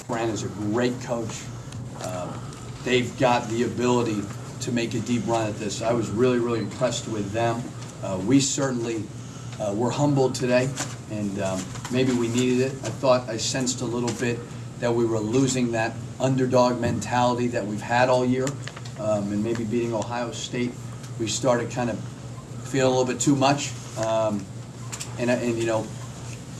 Fran is a great coach. They've got the ability to make a deep run at this. I was really, really impressed with them. We certainly were humbled today, and maybe we needed it. I sensed a little bit that we were losing that underdog mentality that we've had all year, and maybe beating Ohio State, we started kind of feeling a little bit too much. And you know,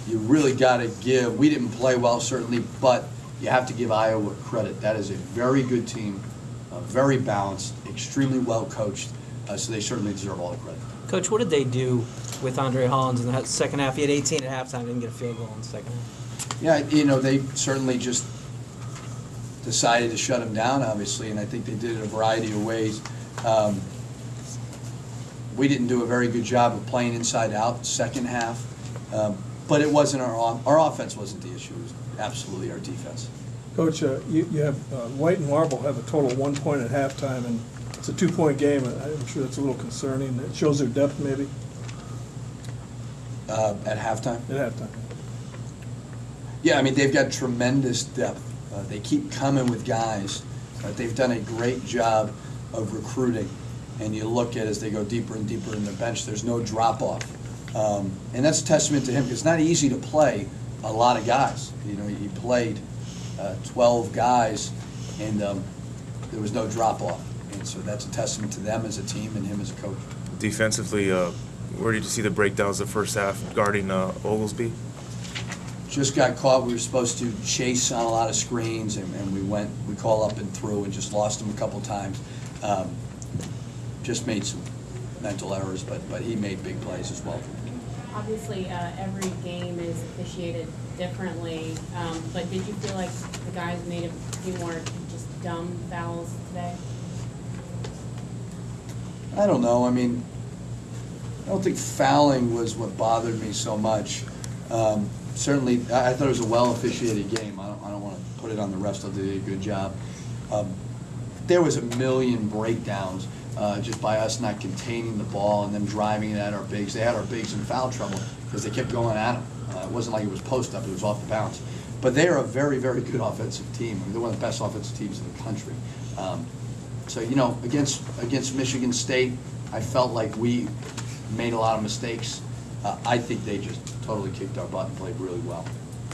you really got to give. We didn't play well, certainly, but you have to give Iowa credit. That is a very good team, very balanced, extremely well coached, so they certainly deserve all the credit. Coach, what did they do with Andre Hollins in the second half? He had 18 at halftime, didn't get a field goal in the second half. Yeah, you know, they certainly just decided to shut him down, obviously, and I think they did it a variety of ways. We didn't do a very good job of playing inside out second half, but it wasn't our offense wasn't the issue. It was absolutely our defense. Coach, you have White and Marble have a total of 1 point at halftime, and it's a 2-point game. I'm sure that's a little concerning. It shows their depth, maybe. At halftime? At halftime. Yeah, I mean, they've got tremendous depth. They keep coming with guys. They've done a great job of recruiting. And you look at as they go deeper and deeper in the bench, there's no drop-off. And that's a testament to him, because it's not easy to play a lot of guys. You know, he played 12 guys, and there was no drop-off. And so that's a testament to them as a team and him as a coach. Defensively, where did you see the breakdowns the first half guarding Oglesby? Just got caught. We were supposed to chase on a lot of screens, and we call up and through and just lost him a couple times. Just made some mental errors, but he made big plays as well. Obviously, every game is officiated differently, but did you feel like the guys made a few more just dumb fouls today? I don't know. I mean, I don't think fouling was what bothered me so much. Certainly, I thought it was a well-officiated game. I don't want to put it on the refs. They did a good job. There was a million breakdowns just by us not containing the ball and them driving it at our bigs. They had our bigs in foul trouble because they kept going at them. It wasn't like it was post-up. It was off the bounce. But they are a very, very good offensive team. I mean, they're one of the best offensive teams in the country. So, you know, against Michigan State, I felt like we made a lot of mistakes. I think they just totally kicked our butt and played really well.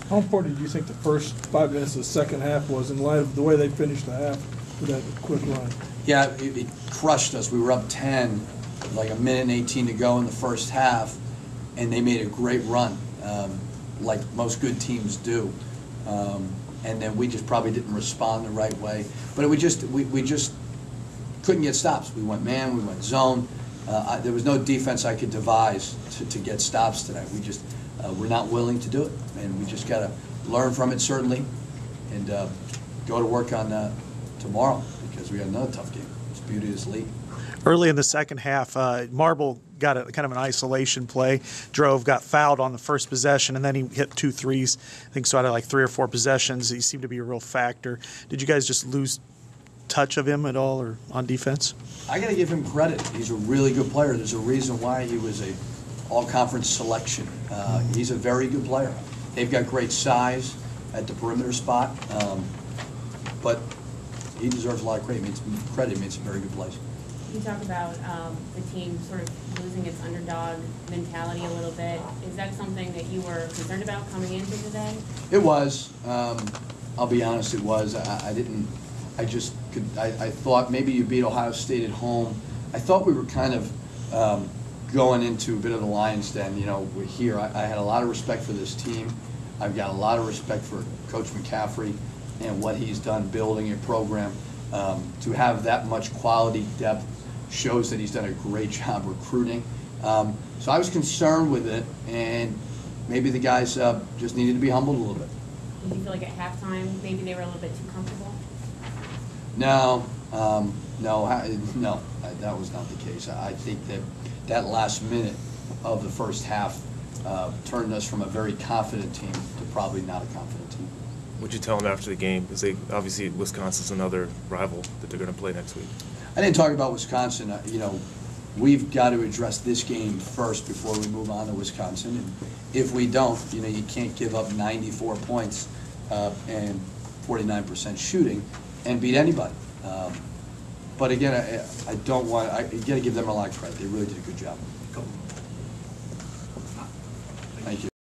How important do you think the first 5 minutes of the second half was in light of the way they finished the half with that quick run? Yeah, it crushed us. We were up 10, like a minute and 18 to go in the first half, and they made a great run, like most good teams do. And then we just probably didn't respond the right way. But we just couldn't get stops. We went man, we went zone. There was no defense I could devise to get stops tonight. We just we're not willing to do it, and we just got to learn from it, certainly, and go to work on tomorrow, because we got another tough game. It's the beauty of this league. Early in the second half, Marble got a kind of an isolation play. Got fouled on the first possession, and then he hit 2 threes. I think so out of like 3 or 4 possessions. He seemed to be a real factor. Did you guys just lose touch of him at all, or on defense? I got to give him credit. He's a really good player. There's a reason why he was a all-conference selection. He's a very good player. They've got great size at the perimeter spot, but he deserves a lot of credit. He made some very good plays. You talk about the team sort of losing its underdog mentality a little bit. Is that something that you were concerned about coming into today? It was. I'll be honest, it was. I thought maybe you beat Ohio State at home. I thought we were kind of going into a bit of the lion's den. You know, we're here. I had a lot of respect for this team. I've got a lot of respect for Coach McCaffrey and what he's done building a program. To have that much quality depth shows that he's done a great job recruiting. So I was concerned with it, and maybe the guys just needed to be humbled a little bit. Did you feel like at halftime maybe they were a little bit too comfortable? No, that was not the case. I think that last minute of the first half turned us from a very confident team to probably not a confident team. What'd you tell them after the game? Because obviously Wisconsin's another rival that they're going to play next week. I didn't talk about Wisconsin. You know, we've got to address this game first before we move on to Wisconsin. And if we don't, you know, you can't give up 94 points and 49% shooting, and beat anybody. But again, I don't want, you got to give them a lot of credit. They really did a good job. Couple